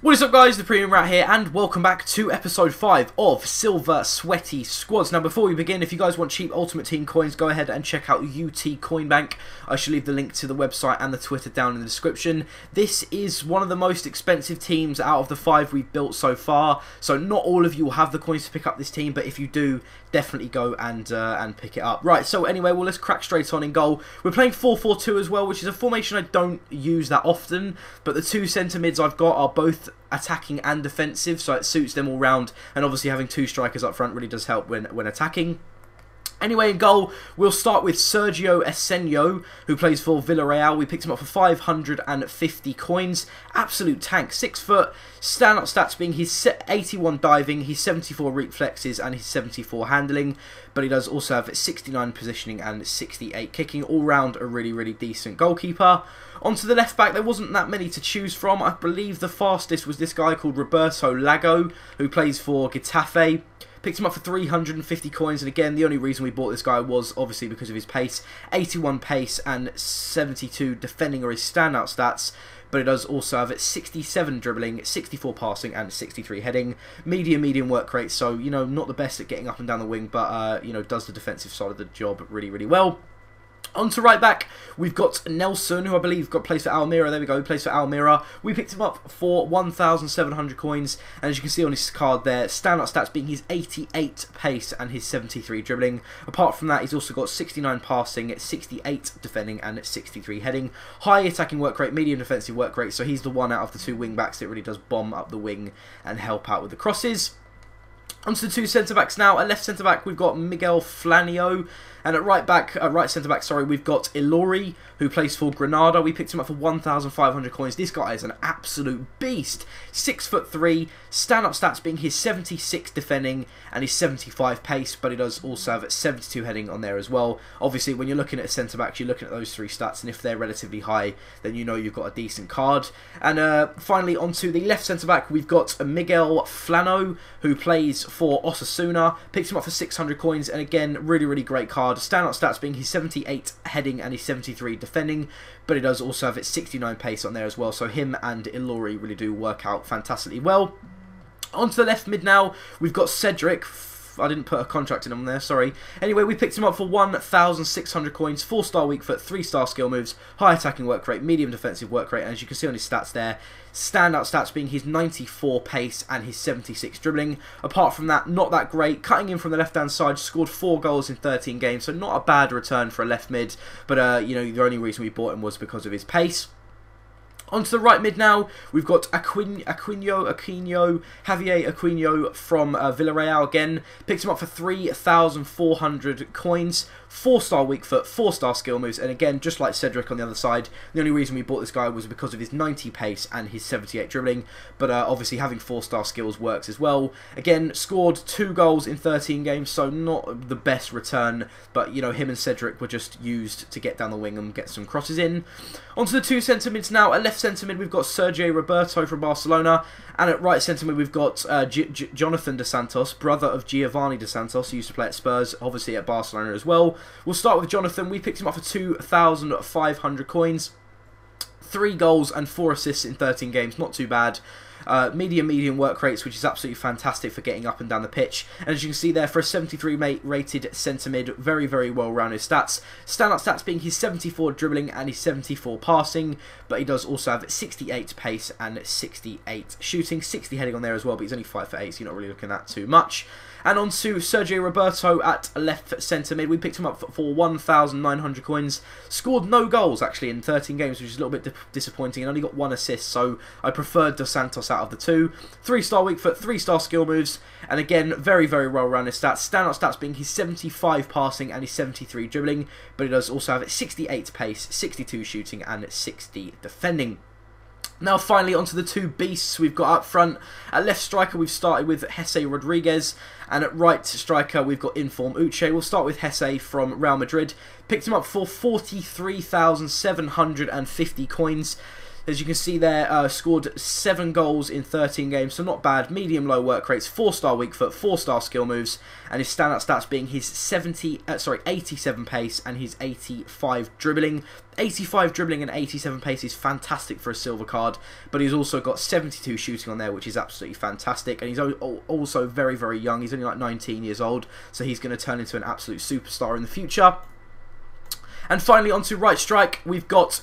What is up guys, the Premium Rat here, and welcome back to episode 5 of Silver Sweaty Squads. Now before we begin, if you guys want cheap Ultimate Team coins, go ahead and check out UT Coin Bank. I shall leave the link to the website and the Twitter down in the description. This is one of the most expensive teams out of the 5 we've built so far, so not all of you will have the coins to pick up this team, but if you do, definitely go and pick it up. Right, so anyway, well, let's crack straight on in goal. We're playing 4-4-2 as well, which is a formation I don't use that often, but the two centre mids I've got are both attacking and defensive, so it suits them all round, and obviously having two strikers up front really does help when attacking. Anyway, in goal, we'll start with Sergio Asenio, who plays for Villarreal. We picked him up for 550 coins. Absolute tank. 6 foot. Standout stats being his 81 diving, his 74 reflexes, and his 74 handling. But he does also have 69 positioning and 68 kicking. All round a really decent goalkeeper. Onto the left back, there wasn't that many to choose from. I believe the fastest was this guy called Roberto Lago, who plays for Getafe. Picked him up for 350 coins, and again, the only reason we bought this guy was obviously because of his pace. 81 pace and 72 defending are his standout stats, but it does also have 67 dribbling, 64 passing, and 63 heading. Medium work rate, so, you know, not the best at getting up and down the wing, but, you know, does the defensive side of the job really well. On to right back, we've got Nelson, who I believe plays for Almira. There we go, he plays for Almira. We picked him up for 1,700 coins, and as you can see on his card there, standout stats being his 88 pace and his 73 dribbling. Apart from that, he's also got 69 passing, 68 defending, and 63 heading. High attacking work rate, medium defensive work rate, so he's the one out of the two wing backs that really does bomb up the wing and help out with the crosses. Onto the two centre-backs now. At left centre-back, we've got Miguel Flanio. And at right centre-back, sorry, we've got Ilori, who plays for Granada. We picked him up for 1,500 coins. This guy is an absolute beast. 6'3", stand-up stats being his 76 defending and his 75 pace, but he does also have 72 heading on there as well. Obviously, when you're looking at centre-backs, you're looking at those three stats, and if they're relatively high, then you know you've got a decent card. And finally, onto the left centre-back, we've got Miguel Flano, who plays for Osasuna. Picked him up for 600 coins, and again, really great card. Standout stats being his 78 heading and his 73 defending, but he does also have 69 pace on there as well, so him and Ilori really do work out fantastically well. Onto the left mid now, we've got Cedric. I didn't put a contract in him there, sorry. Anyway, we picked him up for 1,600 coins, 4-star weak foot, 3-star skill moves, high attacking work rate, medium defensive work rate, and as you can see on his stats there, standout stats being his 94 pace and his 76 dribbling. Apart from that, not that great. Cutting in from the left-hand side, scored 4 goals in 13 games, so not a bad return for a left mid, but you know, the only reason we bought him was because of his pace. Onto the right mid now, we've got Javier Aquino from Villarreal again. Picked him up for 3,400 coins. 4-star weak foot, 4-star skill moves, and again, just like Cedric on the other side, the only reason we bought this guy was because of his 90 pace and his 78 dribbling, but obviously having 4-star skills works as well. Again, scored 2 goals in 13 games, so not the best return, but you know, him and Cedric were just used to get down the wing and get some crosses in. Onto the two centre mids now. At left centre mid, we've got Sergio Roberto from Barcelona, and at right centre mid, we've got Jonathan Dos Santos, brother of Giovanni Dos Santos, who used to play at Spurs, obviously at Barcelona as well. We'll start with Jonathan. We picked him up for 2,500 coins. 3 goals and 4 assists in 13 games. Not too bad. Medium work rates, which is absolutely fantastic for getting up and down the pitch. And as you can see there, for a 73 rated centre mid, very well rounded stats. Standout stats being his 74 dribbling and his 74 passing, but he does also have 68 pace and 68 shooting, 60 heading on there as well, but he's only 5'8", so you're not really looking at that too much. And on to Sergio Roberto at left centre mid. We picked him up for 1,900 coins. Scored no goals, actually, in 13 games, which is a little bit disappointing, and only got 1 assist, so I preferred Dos Santos out of the two. 3-star weak foot, 3-star skill moves, and again, very well-rounded stats. Standout stats being his 75 passing and his 73 dribbling, but he does also have 68 pace, 62 shooting, and 60 defending. Now finally onto the two beasts we've got up front. At left striker we've started with Jese Rodriguez, and at right striker we've got Inform Uche. We'll start with Jese from Real Madrid. Picked him up for 43,750 coins. As you can see there, scored 7 goals in 13 games, so not bad. Medium-low work rates, 4-star weak foot, 4-star skill moves, and his standout stats being his 87 pace and his 85 dribbling. 85 dribbling and 87 pace is fantastic for a silver card, but he's also got 72 shooting on there, which is absolutely fantastic. And he's also very, very young. He's only like 19 years old, so he's going to turn into an absolute superstar in the future. And finally, onto right strike, we've got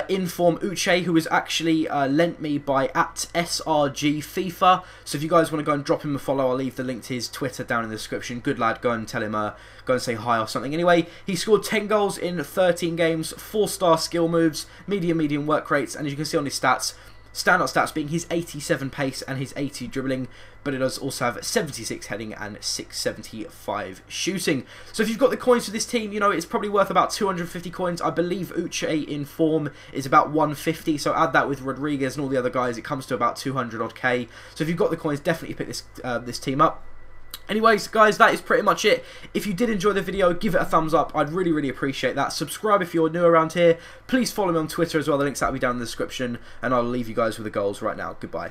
in-form Uche, who was actually lent me by @SRG FIFA. So if you guys want to go and drop him a follow, I'll leave the link to his Twitter down in the description. Good lad, go and tell him, go and say hi or something. Anyway, he scored 10 goals in 13 games, 4-star skill moves, medium work rates, and as you can see on his stats, standout stats being his 87 pace and his 80 dribbling, but it does also have 76 heading and 675 shooting. So if you've got the coins for this team, you know, it's probably worth about 250 coins. I believe Uche in form is about 150, so add that with Rodriguez and all the other guys, it comes to about 200 odd K. So if you've got the coins, definitely pick this team up. Anyways, guys, that is pretty much it. If you did enjoy the video, give it a thumbs up. I'd really, really appreciate that. Subscribe if you're new around here. Please follow me on Twitter as well. The links that will be down in the description. And I'll leave you guys with the goals right now. Goodbye.